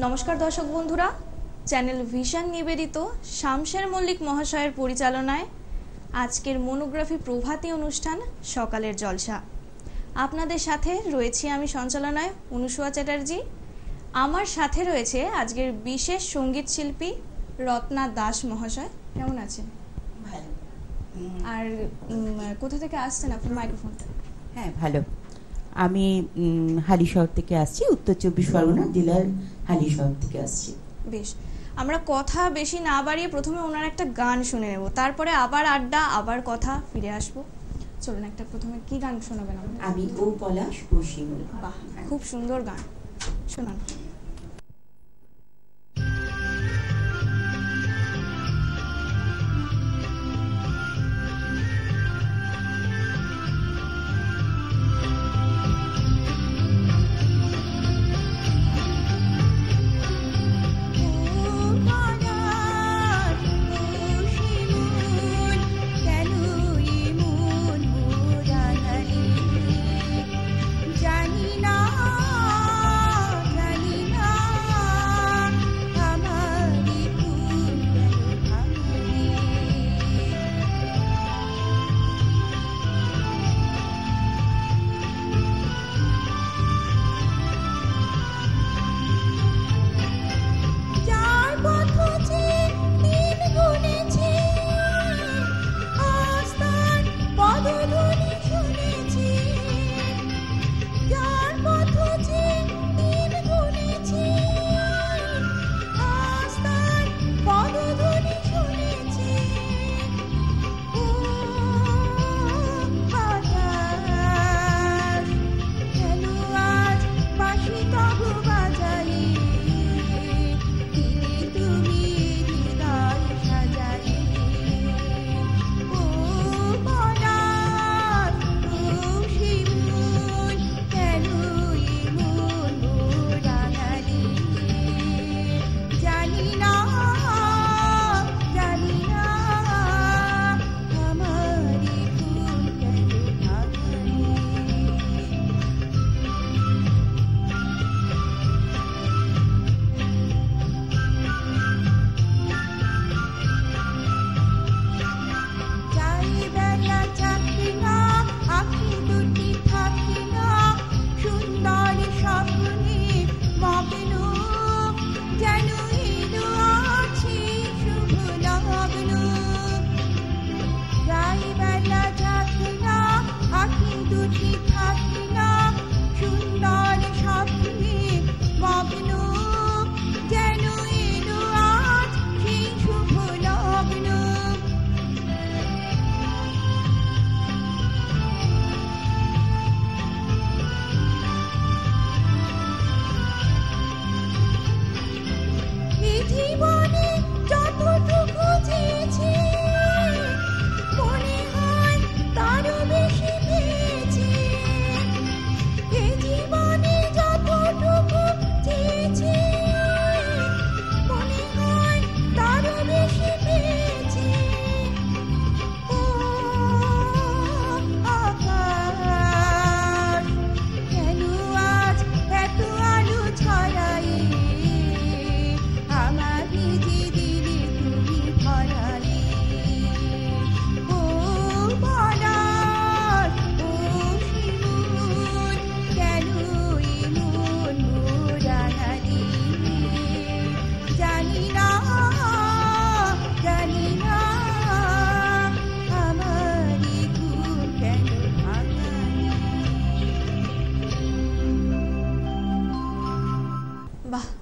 নমস্কার দর্শক বন্ধুরা, চ্যানেল ভিশন নিবেদিত শামশের মল্লিক মহাশয়ের পরিচালনায় আজকের মনোগ্রাফি প্রভাতী অনুষ্ঠান সকালের জলসা। আপনাদের সাথে রয়েছি আমি সঞ্চালনায় অনুসুয়া চ্যাটার্জি। আমার সাথে রয়েছে আজকের বিশেষ সঙ্গীত শিল্পী রত্না দাস মহাশয়। কেমন আছেন? ভালো। আর কোথা থেকে আসছেন আপনার মাইক্রোফোনটা? হ্যাঁ, ভালো। আমি হালিশহর থেকে আসছি, উত্তর 24 পরগনা জেলার হালিশহর থেকে আসছি। বেশ, আমরা কথা বেশি না বাড়িয়ে প্রথমে ওনার একটা গান শুনে নেব, তারপরে আবার আড্ডা, আবার কথা, ফিরে আসবো। চলুন, একটা প্রথমে কি গান শোনাবেন আমাদের? আমি ও পলাশ ও শিমুল। বাহ, খুব সুন্দর গান, শোনান।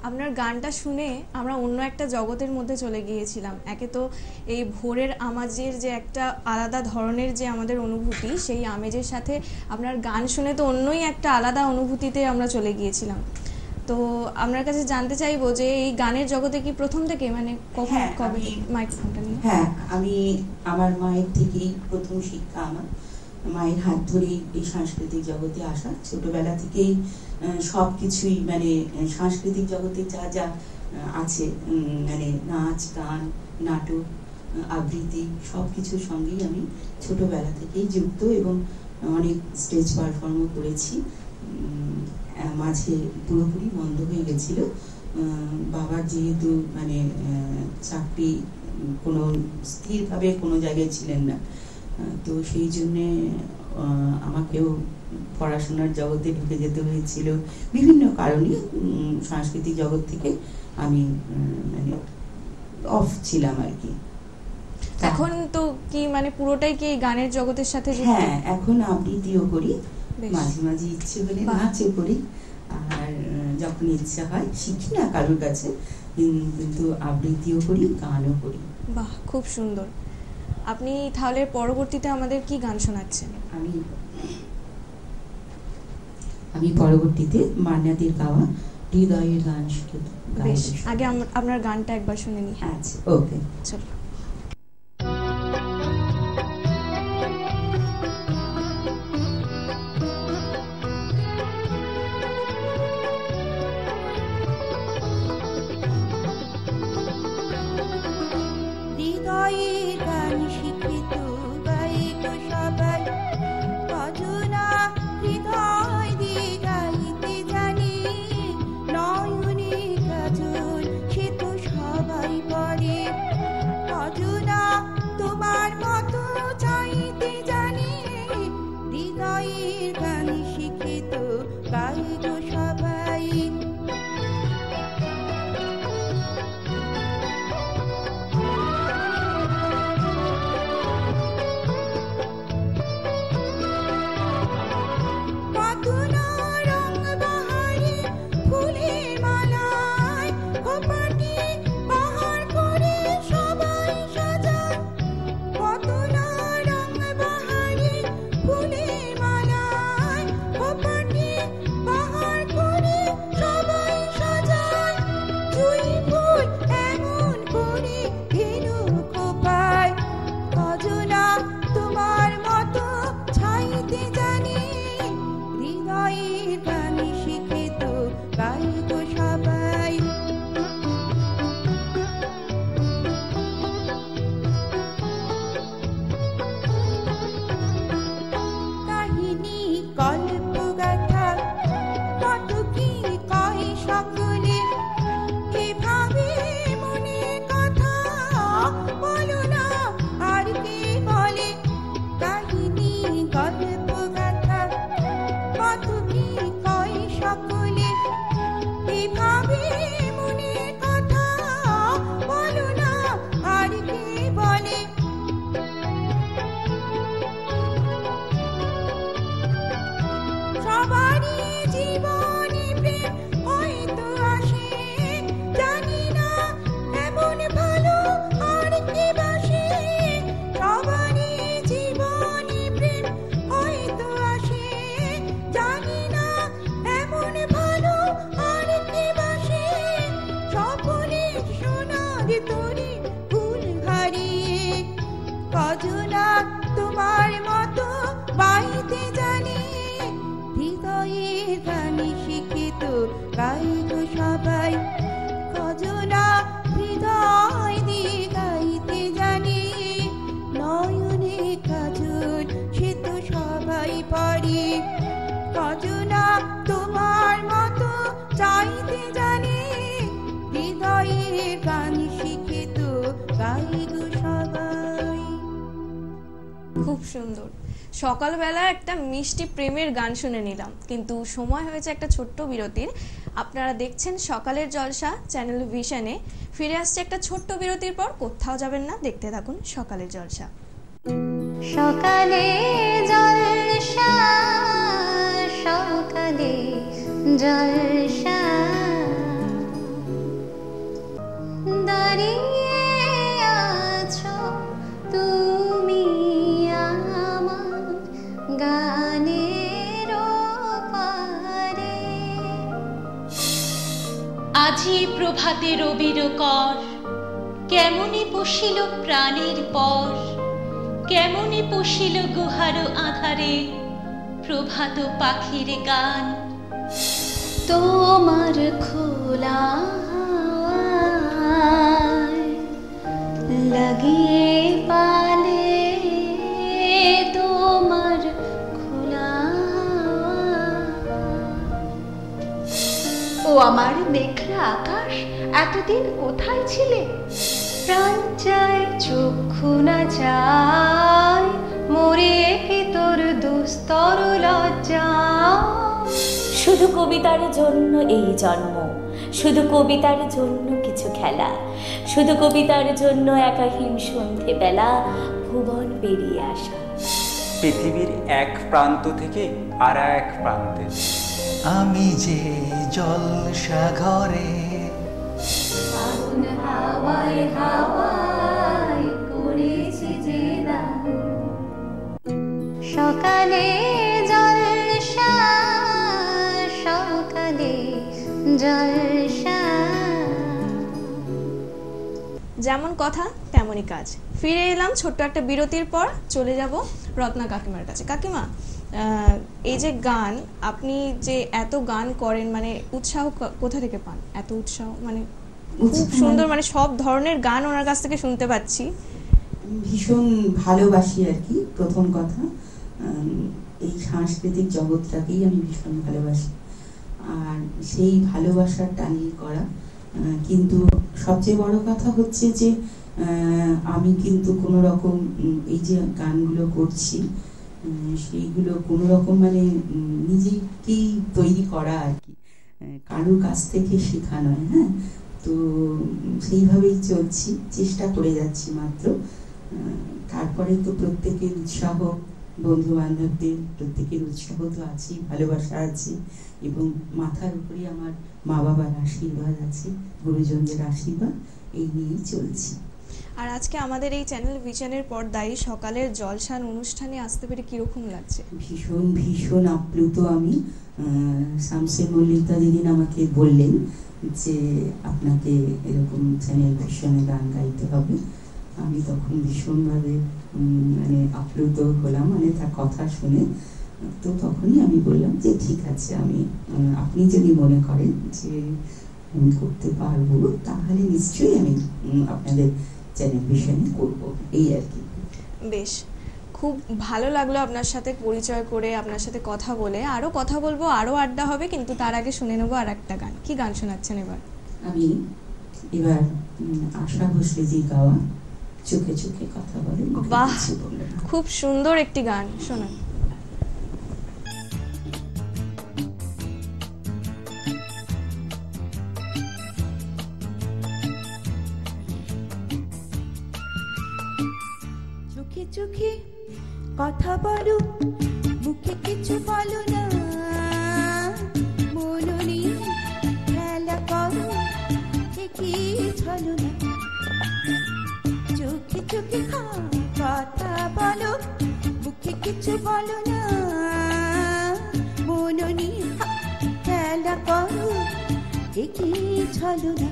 আপনার গানটা শুনে আমরা অন্য একটা জগতের মধ্যে চলে গিয়েছিলাম। একে তো এই ভোরের আমেজের যে একটা আলাদা ধরনের যে আমাদের অনুভূতি, সেই আমেজের সাথে আপনার গান শুনে তো অন্যই একটা আলাদা অনুভূতিতে আমরা চলে গিয়েছিলাম। তো আপনার কাছে জানতে চাইবো যে এই গানের জগতে কি প্রথম থেকে, মানে কখন, কবে মাইক্রোফোনটা নিয়ে? হ্যাঁ, আমি আমার মায়ের থেকেই প্রথম শিক্ষা, আমার মায়ের হাত ধরেই এই সাংস্কৃতিক জগতে আসা। ছোটবেলা থেকেই সবকিছুই, মানে সাংস্কৃতিক জগতে যা যা আছে, মানে নাচ, গান, নাটক, আবৃত্তি, সবকিছুর সঙ্গেই আমি ছোটবেলা থেকেই যুক্ত এবং অনেক স্টেজ পারফর্মও করেছি। মাঝে পুরোপুরি বন্ধ হয়ে গেছিল, বাবার যেহেতু মানে চাকরি কোনো স্থিরভাবে কোনো জায়গায় ছিলেন না, তো সেই জন্যে আমাকেও পড়াশোনার জগতে ঢুকে যেতে হয়েছিল বিভিন্ন কারণে। সাংস্কৃতিক জগৎ থেকে আমি মানে অফ ছিলাম আর কি। এখন তো কি মানে পুরোটাই কি গানের জগতের সাথে যুক্ত? হ্যাঁ, এখন আবৃত্তিও করি, মাঝে মাঝে ইচ্ছে হলে নাচও করি, আর যখন ইচ্ছা হয় শিখি না কারোর কাছে, কিন্তু আবৃত্তিও করি, গানও করি। বাহ, খুব সুন্দর। আপনি তাহলে পরবর্তীতে আমাদের কি গান শোনাচ্ছেন? আমি পরবর্তীতে মান্নাদের গাওয়া হৃদয়ের গান শিখে। বেশ, আগে আপনার গানটা একবার শুনে নিই। আচ্ছা, ওকে, চলো। খুব সুন্দর। সকালবেলা একটা মিষ্টি প্রেমের গান শুনে নিলাম, কিন্তু সময় হয়েছে একটা ছোট্ট বিরতির। আপনারা দেখছেন সকালের জলসা চ্যানেল ভিশনে। ফিরে আসছে একটা ছোট্ট বিরতির পর, কোথাও যাবেন না, দেখতে থাকুন সকালের জলসা। সকালে জলসা, সকালে জলসা, দাঁড়িয়ে আছো তুমি আমার গানের পারে। আজি প্রভাতে রবির কর, কেমনে পশিল প্রাণের পর, কেমনে পশিল গুহার আধারে প্রভাত পাখির গান। তোমার খোলা লাগিয়ে পালে, তোমার খোলা ও আমার মেঘলা আকাশ, এতদিন কোথায় ছিলে? প্রাণ চায় চক্ষু না যায়, মরে কি তোর দুস্তর লজ্জা। শুধু কবিতার জন্য এই জন্ম, শুধু কবিতার জন্য কিছু খেলা, শুধু কবিতার জন্য একাহীন সন্ধেবেলা ভুবন বেরিয়ে আসা। পৃথিবীর এক প্রান্ত থেকে আর এক প্রান্তে আমি যে জলসাগরে আগুন হাওয়ায় হাওয়ায় করেছি যে দান। সকালে জলসা, সকালে জলসা। যেমন কথা তেমনই কাজ। ফিরে এলাম ছোট্ট একটা বিরতির পর, চলে যাব রত্না কাকিমার কাছে। কাকিমা, এই যে গান, আপনি যে এত গান করেন, মানে উৎসাহ কোথা থেকে পান? এত উৎসাহ, মানে খুব সুন্দর, মানে সব ধরনের গান ওনার কাছ থেকে শুনতে পাচ্ছি। ভীষণ ভালোবাসি আর কি। প্রথম কথা, এই সাংস্কৃতিক জগৎটাকেই আমি ভীষণ ভালোবাসি, আর সেই ভালোবাসার টানিয়ে করা। কিন্তু সবচেয়ে বড় কথা হচ্ছে যে আমি কিন্তু কোনো রকম এই যে গানগুলো করছি সেইগুলো কোনো রকম মানে নিজেকেই তৈরি করা আর কি, কারোর কাছ থেকে শেখা নয়। হ্যাঁ, তো সেইভাবেই চলছি, চেষ্টা করে যাচ্ছি মাত্র। তারপরে তো প্রত্যেকের উৎসাহ, বন্ধু বান্ধবদের প্রত্যেকের উৎসাহ তো আছেই, ভালোবাসা আছে, এবং মাথার উপরে আমার মা বাবার আশীর্বাদ আছে, গুরুজনদের আশীর্বাদ, এই নিয়েই চলছি। আর আজকে আমাদের এই চ্যানেল ভিশনের পর্দায় সকালের জলসান অনুষ্ঠানে আসতে পেরে কিরকম লাগছে? ভীষণ ভীষণ আপ্লুত আমি। শামসে মল্লিকা দিদিন আমাকে বললেন যে আপনাকে এরকম চ্যানেল ভিশনে গান গাইতে হবে। আমি তখন ভীষণভাবে মানে আপ্লুত হলাম, মানে তার কথা শুনে। তো তখনই আমি বললাম যে ঠিক আছে, আমি আপনি যদি মনে করেন যে আমি করতে পারবো, তাহলে নিশ্চয়ই আমি আপনাদের চ্যানেল ভিশনে করব, এই আর কি। বেশ, খুব ভালো লাগলো আপনার সাথে পরিচয় করে, আপনার সাথে কথা বলে। আরও কথা বলবো, আরও আড্ডা হবে, কিন্তু তার আগে শুনে নেবো আর একটা গান। কি গান শোনাচ্ছেন এবার? আমি এবার আশা ভোসলেজির গাওয়া চোখে চোখে কথা বলে। বাহ, খুব সুন্দর একটি গান, শোনান। চোখে চোখে কথা বলো, মুখে কিছু বলো না, মননি খেলা করো, কি চলো না। চোখে চোখে কথা বলো, মুখে কিছু বলো না, মননি খেলা করো, কি চলো না।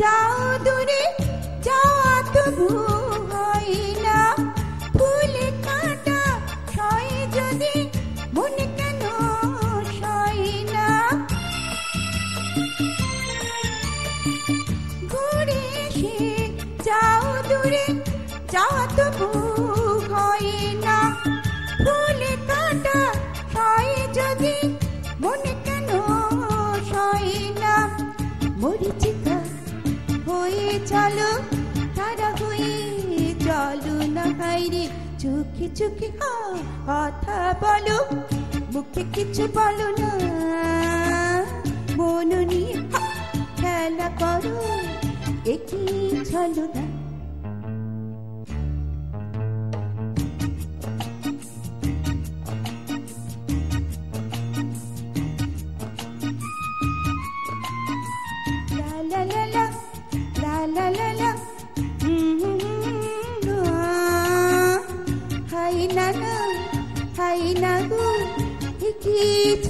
যাও দূরে যাওয়া তবু হয় না, ফুলে কাঁটা সয় যদি মনে কেন সয় না। ঘুরে এসে যাও দূরে যাওয়া তবু হয় না, ফুলে কাঁটা সয় যদি মনে কেন সয় না। মরিচিকা হয়ে চলো, তারা হয়ে চলো না হাইরে। চোখে চোখে কথা বলো, মুখে কিছু বলো না, মন নিয়ে খেলা করো, একই চলো না।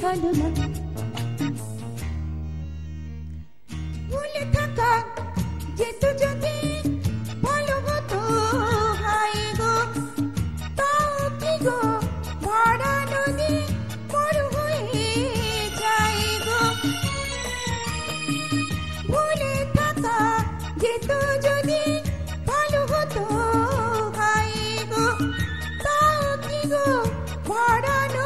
চলো না। ভুলে থাকা যেত যদি ভালো হতো, হাই গো তাও কি গো ভাড়া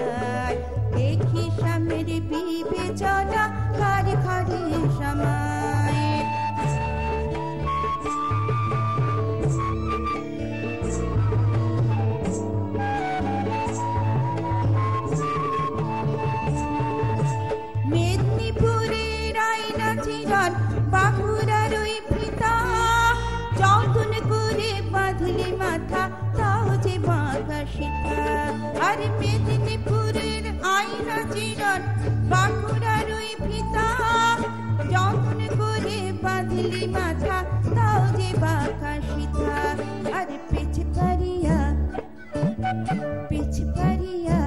যায়, দেখি স্বামীর বিবেচনা কার ঘরে সমায়। মেদিনীপুরের আয়না চিরন বাঁকুড়ার ওই ফিতা, যতন করে বাঁধলে মাথা তাও যে বাঁধা সীতা। আর মেদিনীপুরের আয়না চিরন বাঁকুড়ার ওই ফিতা, যতন করে বাঁধলে মাথা তাও যে বাঁধা সীতা। আর পেছে পারিয়া পেছে পারিয়া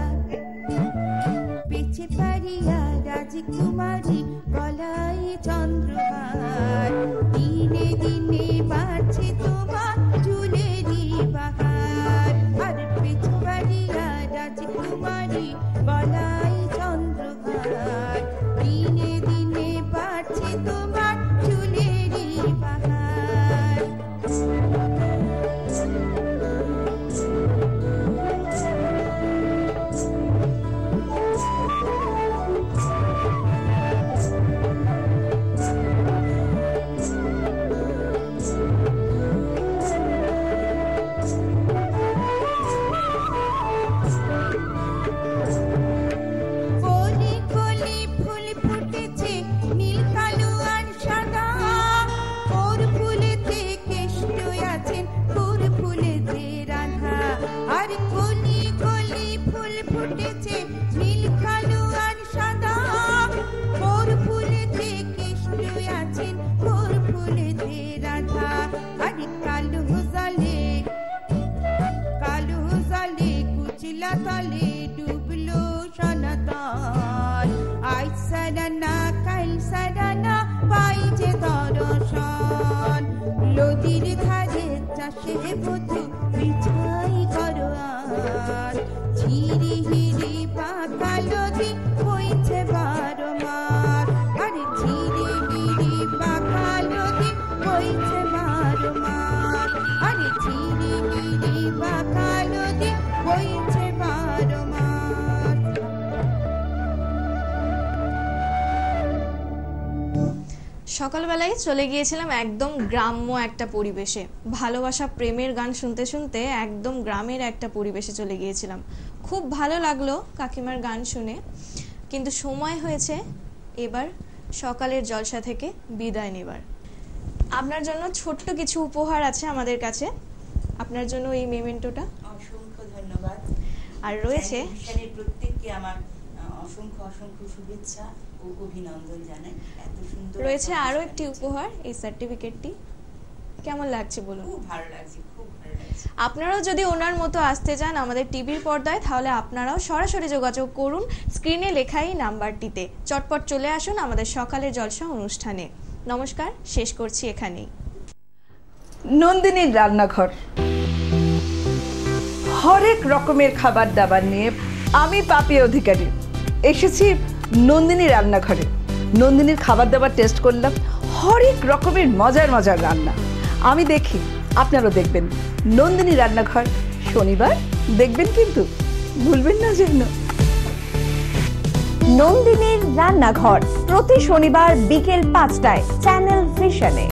পেছে পারিয়া রাজকুমারী গলায় চন্দ্রহার, দিনে দিনে বাড়ছে তোমার চুলেরই বাহার। আর পেছে পারিয়া রাজকুমারী গলায় চন্দ্রহার, দিনে দিনে বাড়ছে তোমার চুলেরই বাহার। কলি কলি ফুল ফুটেছে নীল কালো আর সাদা, ওর ফুলেতে কেষ্ট আছেন ওর ফুলেতে রাধা। আর কলি কলি ফুল ফুটেছে নীল কালো আর সাদা, ওর ফুলেতে কেষ্ট আছেন ওর ফুলেতে রাধা। আর কালো জালে কুচিলা তলে ডুবলো সনাতন, আজ সারানা কাল সারানা পাই যে দর্শন। নদীর ধারে চাষে বধূ বিছাই করোয়ান, ঝিরি হিরি বাঁকা নদী বইছে বারমার। আরে ঝিরি হিরি বাঁকা নদী বইছে বারমার, আরে ঝিরি হিরি বাঁকা নদী বইছে বারমার। সকালবেলায় চলে গিয়েছিলাম একদম গ্রাম্য একটা পরিবেশে, ভালোবাসা প্রেমের গান শুনতে শুনতে একদম গ্রামের একটা পরিবেশে চলে গিয়েছিলাম। খুব ভালো লাগলো কাকিমার গান শুনে, কিন্তু সময় হয়েছে এবার সকালের জলসা থেকে বিদায় নেবার। আপনার জন্য ছোট্ট কিছু উপহার আছে আমাদের কাছে, আপনার জন্য এই মেমেন্টোটা। অসংখ্য ধন্যবাদ। আর রয়েছে প্রত্যেককে আমার অসংখ্য অসংখ্য শুভেচ্ছা ও অভিনন্দন জানাই। এত সুন্দর রয়েছে আরো একটি উপহার, এই সার্টিফিকেটটি। কেমন লাগছে বলুন? খুব ভালো লাগছে, খুব ভালো লাগছে। আপনারাও যদি ওনার মতো আসতে চান আমাদের টিভির পর্দায়, তাহলে আপনারাও সরাসরি যোগাযোগ করুন স্ক্রিনে লেখা এই নাম্বারটিতে। চটপট চলে আসুন আমাদের সকালের জলসা অনুষ্ঠানে। নমস্কার, শেষ করছি এখানেই। নন্দিনীর রান্নাঘর, হরেক রকমের খাবার দাবার নিয়ে আমি পাপি অধিকারী এসেছি নন্দিনীর রান্নাঘরে। নন্দিনীর খাবার দাবার টেস্ট করলাম, হরেক রকমের মজার মজার রান্না। আমি দেখি, আপনারাও দেখবেন নন্দিনী রান্নাঘর। শনিবার দেখবেন কিন্তু ভুলবেন না যেন। নন্দিনীর রান্নাঘর প্রতি শনিবার বিকেল 5টায় চ্যানেল ভিশনে।